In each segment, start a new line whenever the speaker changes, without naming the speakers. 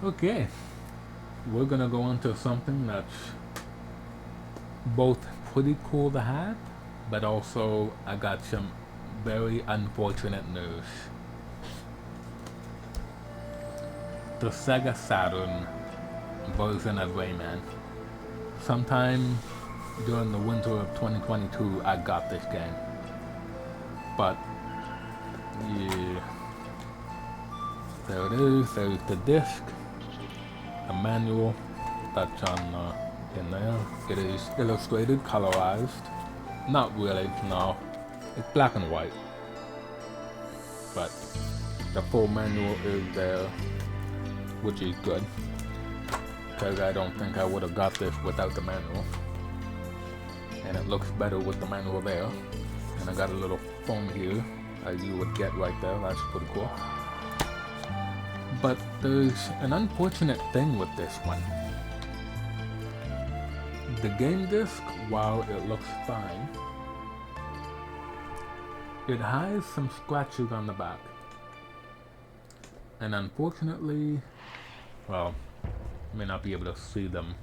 Okay, we're gonna go into something that's both pretty cool to have, but also I got some very unfortunate news. The Sega Saturn version of Rayman. Sometime during the winter of 2022, I got this game. But, yeah, there it is. There's the disc, the manual that's on in there. It is illustrated, colorized. Not really, no. It's black and white. But the full manual is there, which is good. Because I don't think I would have got this without the manual. And it looks better with the manual there. And I got a little phone here, as you would get right there. That's pretty cool. But there's an unfortunate thing with this one. The game disc, while it looks fine, it has some scratches on the back. And unfortunately, well, you may not be able to see them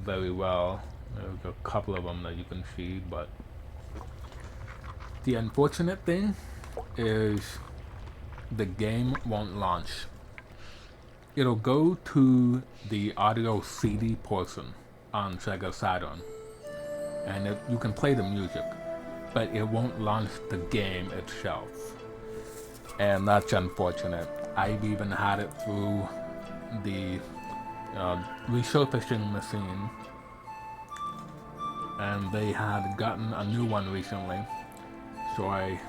very well. There's a couple of them that you can see, but the unfortunate thing is the game won't launch. It'll go to the audio CD portion on Sega Saturn, and you can play the music, but it won't launch the game itself. And that's unfortunate. I've even had it through the resurfacing machine, and they had gotten a new one recently, so I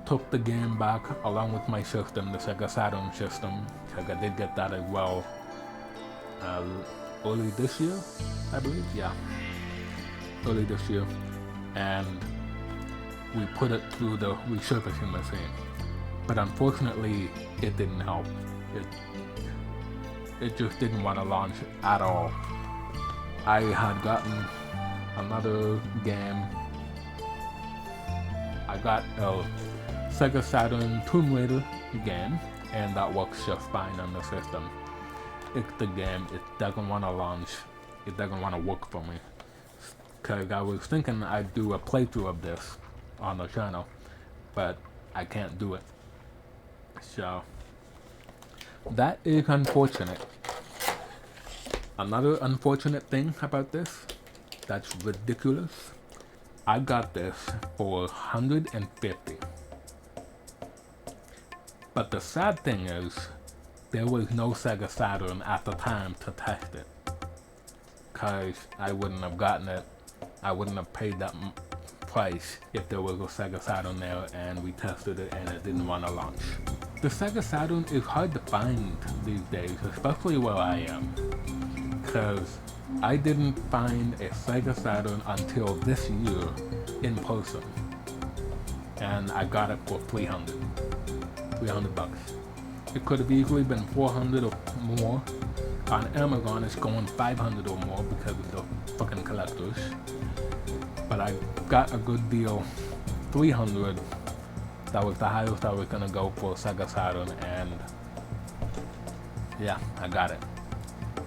took the game back along with my system, the Sega Saturn system, because I did get that as well early this year, I believe, yeah, early this year, and we put it through the resurfacing machine, but unfortunately it didn't help. It just didn't want to launch at all. I had gotten another game. I got a Sega Saturn Tomb Raider game, and that works just fine on the system. It's the game, it doesn't want to launch, it doesn't want to work for me. Cause I was thinking I'd do a playthrough of this on the channel, but I can't do it. So, that is unfortunate. Another unfortunate thing about this, that's ridiculous. I got this for $150. But the sad thing is, there was no Sega Saturn at the time to test it. Cause I wouldn't have gotten it, I wouldn't have paid that price if there was a Sega Saturn there and we tested it and it didn't want to launch. The Sega Saturn is hard to find these days, especially where I am. Cause I didn't find a Sega Saturn until this year in person. And I got it for $300 bucks. It could have easily been 400 or more. On Amazon it's going 500 or more because of the fucking collectors. But I got a good deal, 300. That was the highest I was gonna go for Sega Saturn, and yeah, I got it.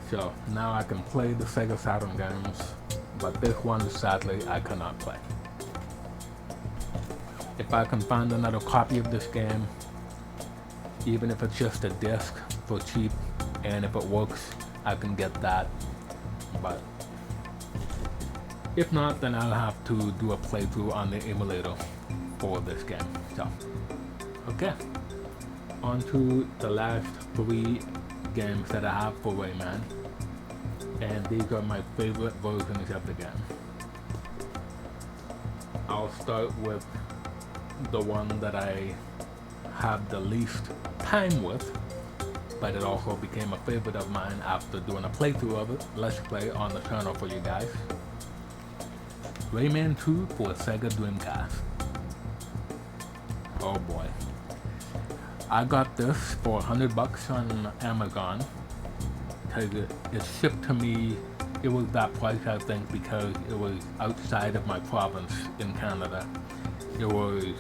So now I can play the Sega Saturn games, but this one sadly I cannot play. If I can find another copy of this game, even if it's just a disc for cheap, and if it works, I can get that. But if not, then I'll have to do a playthrough on the emulator for this game. So, okay. On to the last 3 games that I have for Rayman. And these are my favorite versions of the game. I'll start with the one that I have the least time with, but it also became a favorite of mine after doing a playthrough of it. Let's play on the channel for you guys. Rayman 2 for Sega Dreamcast. Oh boy. I got this for $100 on Amazon. Cause it shipped to me, it was that price I think because it was outside of my province in Canada. It was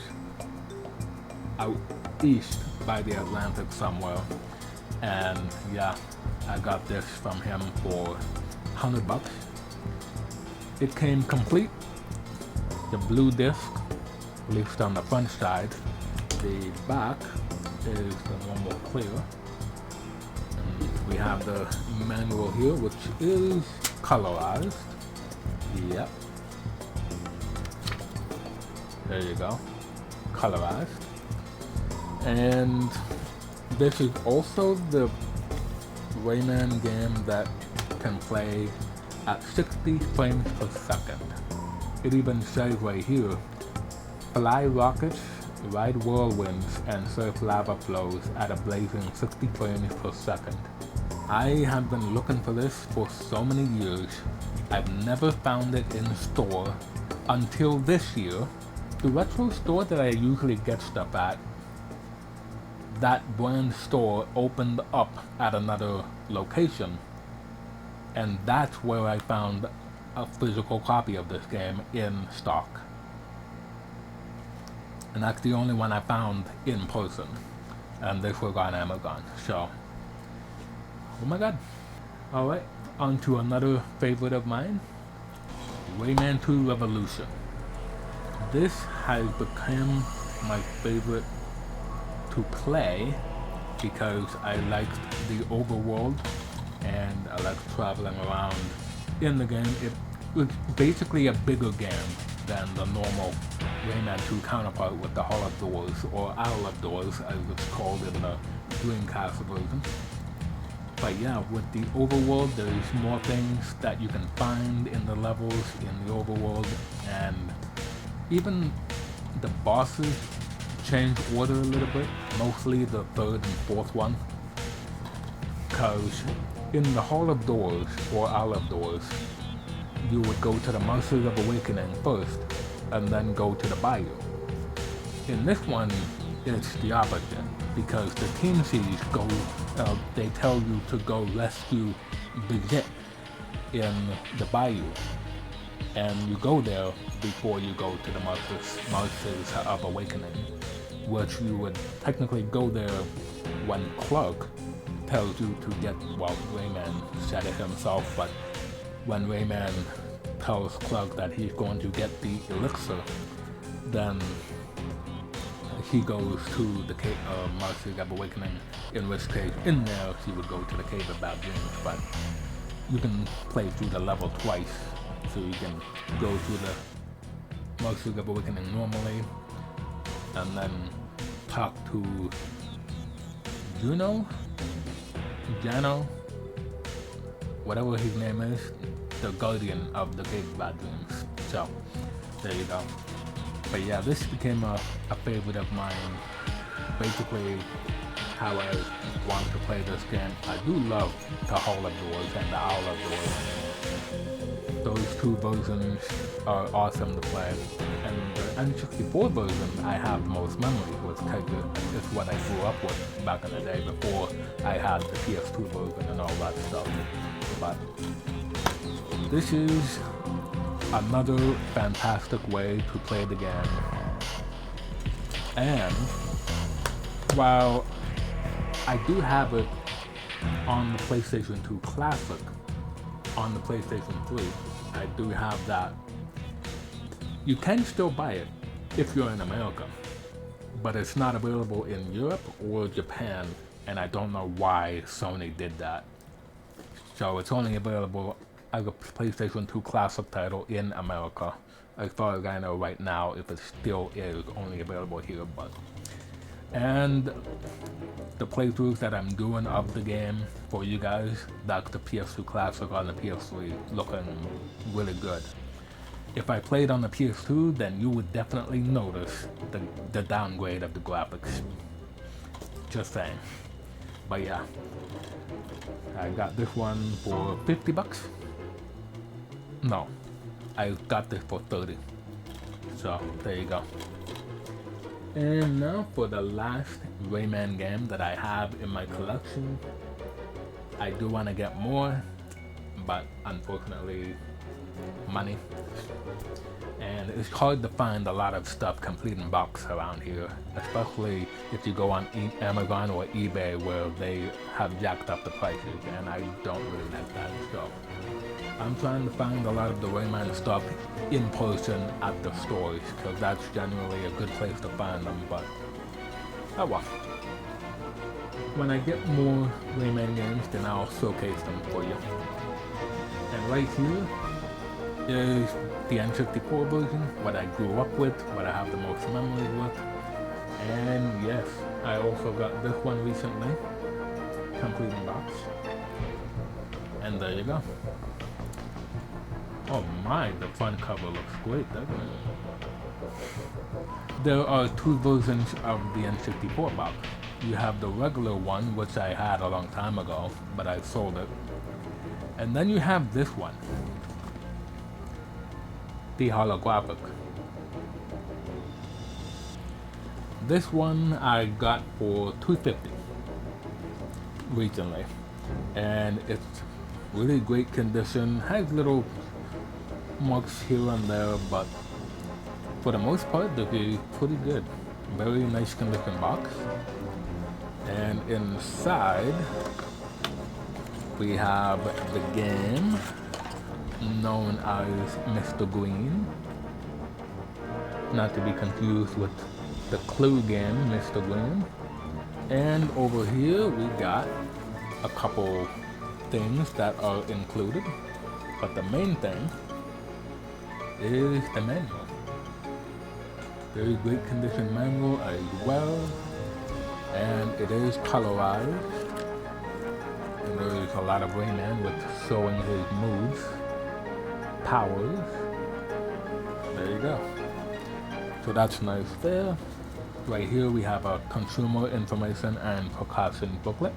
out east by the Atlantic somewhere. And yeah, I got this from him for $100. It came complete. The blue disc, at least on the front side. The back is the normal clear. And we have the manual here, which is colorized. Yep. There you go. Colorized. And this is also the Rayman game that can play at 60 frames per second. It even says right here, fly rockets, ride whirlwinds, and surf lava flows at a blazing 60 frames per second. I have been looking for this for so many years. I've never found it in store until this year. The retro store that I usually get stuff at, that brand store opened up at another location, and that's where I found a physical copy of this game in stock. And that's the only one I found in person, and this was on Amazon. So, oh my god. Alright, on to another favorite of mine, Rayman 2 Revolution. This has become my favorite to play because I liked the overworld and I liked traveling around in the game. It was basically a bigger game than the normal Rayman 2 counterpart with the Hall of Doors, or Isle of Doors as it's called in the Dreamcast version. But yeah, with the overworld, there's more things that you can find in the levels in the overworld, and even the bosses change order a little bit, mostly the third and fourth one. Because in the Hall of Doors, or Isle of Doors, you would go to the Monsters of Awakening first, and then go to the Bayou. In this one, it's the opposite, because the Team Seas go, they tell you to go rescue Brigitte in the Bayou. And you go there before you go to the Monsters of Awakening, which you would technically go there when Clark tells you to get, well, Rayman said it himself, but when Rayman tells Clark that he's going to get the elixir, then he goes to the Monsters of Awakening, in which case, in there, he would go to the Cave of Bad Dreams, but you can play through the level twice, so you can go through the Monsters of Awakening normally, and then talk to Jano, whatever his name is, the guardian of the Cave of Bad Dreams. So, there you go. But yeah, this became a favorite of mine. Basically, how I want to play this game. I do love the Hall of Doors and the Isle of Doors. Those two versions are awesome to play. And the N64 version I have the most memories with, because it's what I grew up with back in the day before I had the PS2 version and all that stuff. But this is another fantastic way to play the game. And while I do have it on the PlayStation 2 Classic, on the PlayStation 3, I do have that. You can still buy it if you're in America, but it's not available in Europe or Japan, and I don't know why Sony did that. So it's only available as a PlayStation 2 Classic title in America, as far as I know right now, if it still is only available here. But and the playthroughs that I'm doing of the game for you guys, that's the PS2 Classic on the PS3, looking really good. If I played on the PS2, then you would definitely notice the downgrade of the graphics. Just saying. But yeah, I got this one for $50. No, I got this for 30. So there you go. And now for the last Rayman game that I have in my collection. I do want to get more, but unfortunately, money. And it's hard to find a lot of stuff complete in box around here, especially if you go on Amazon or eBay where they have jacked up the prices, and I don't really like that. So I'm trying to find a lot of the Rayman stuff in person at the stores, because that's generally a good place to find them, but oh well. When I get more Rayman games, then I'll showcase them for you. And right here is the N64 version, what I grew up with, what I have the most memories with. And yes, I also got this one recently, complete in box. And there you go. Oh my, the front cover looks great, doesn't it? There are two versions of the N64 box. You have the regular one, which I had a long time ago, but I sold it. And then you have this one, the holographic. This one I got for $250 recently, and it's really great condition. Has little marks here and there, but for the most part, they're pretty good. Very nice condition box. And inside, we have the game known as Mr. Green, not to be confused with the Clue game, Mr. Green. And over here we got a couple things that are included, but the main thing is the manual. Very great condition manual as well, and it is colorized. And there is a lot of Rayman with showing his moves, powers. There you go. So that's nice there. Right here we have a consumer information and precaution booklet.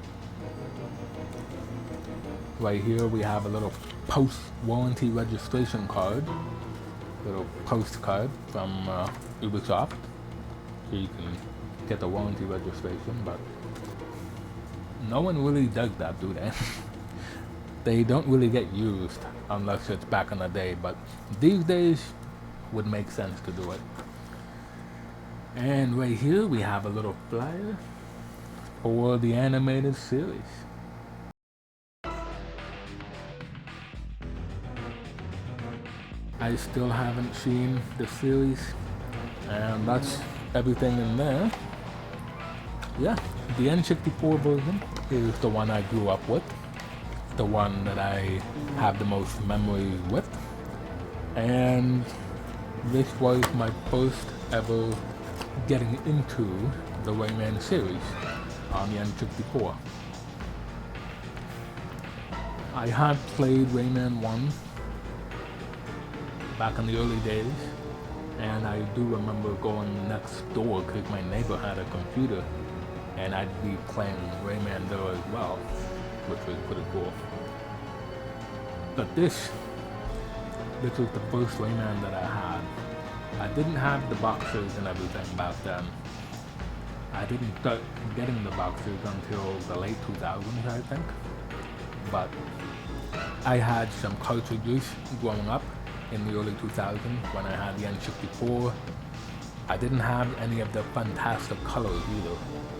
Right here we have a little post-warranty registration card, little postcard from Ubisoft, so you can get the warranty registration, but no one really does that, do they? They don't really get used unless it's back in the day, but these days would make sense to do it. And right here we have a little flyer for the animated series. I still haven't seen the series, and that's everything in there. Yeah, the N64 version is the one I grew up with, the one that I have the most memories with, and this was my first ever getting into the Rayman series on the N64. I had played Rayman 1 back in the early days, and I do remember going next door because my neighbor had a computer, and I'd be playing Rayman there as well, which was pretty cool. But this was the first Rayman that I had. I didn't have the boxes and everything back then. I didn't start getting the boxes until the late 2000s, I think. But I had some cartridges growing up in the early 2000s when I had the N64. I didn't have any of the fantastic colors either.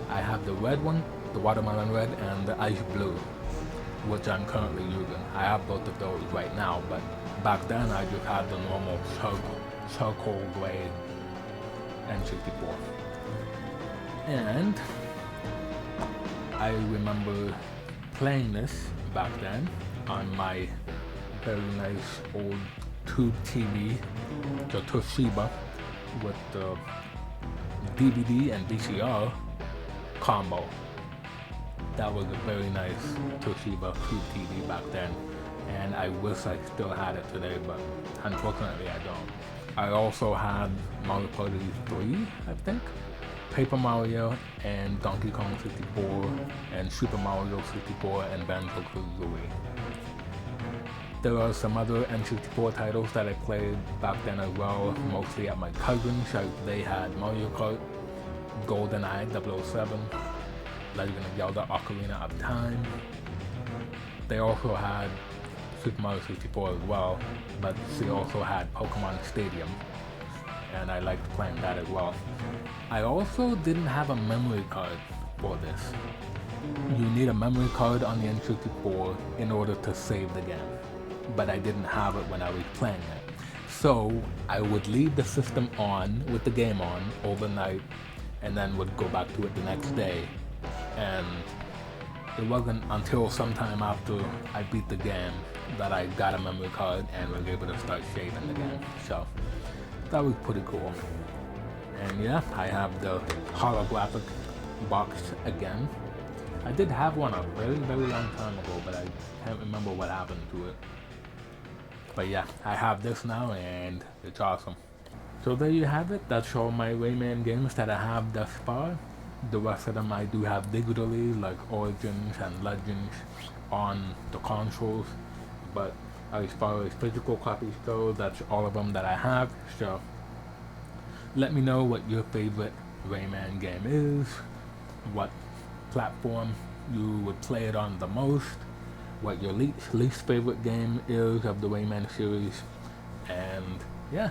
I have the red one, the watermelon red, and the ice blue, which I'm currently using. I have both of those right now, but back then I just had the normal charcoal gray N64. And I remember playing this back then on my very nice old tube TV, the Toshiba, with the DVD and VCR combo. That was a very nice Toshiba tube TV back then, and I wish I still had it today, but unfortunately I don't. I also had Mario Party 3, I think, Paper Mario, and Donkey Kong 64, and Super Mario 64, and Banjo-Kazooie. There are some other N64 titles that I played back then as well, mostly at my cousin's. They had Mario Kart, GoldenEye 007, Legend of Zelda Ocarina of Time. They also had Super Mario 64 as well, but they also had Pokemon Stadium and I liked playing that as well. I also didn't have a memory card for this. You need a memory card on the N64 in order to save the game, but I didn't have it when I was playing it. So I would leave the system on with the game on overnight and then would go back to it the next day. And it wasn't until sometime after I beat the game that I got a memory card and was able to start saving the game. So that was pretty cool. And yeah, I have the holographic box again. I did have one a very, very long time ago, but I can't remember what happened to it. But yeah, I have this now and it's awesome. So there you have it. That's all my Rayman games that I have thus far. The rest of them I do have digitally, like Origins and Legends on the consoles. But as far as physical copies go, that's all of them that I have. So let me know what your favorite Rayman game is, what platform you would play it on the most, what your least favorite game is of the Rayman series, and yeah.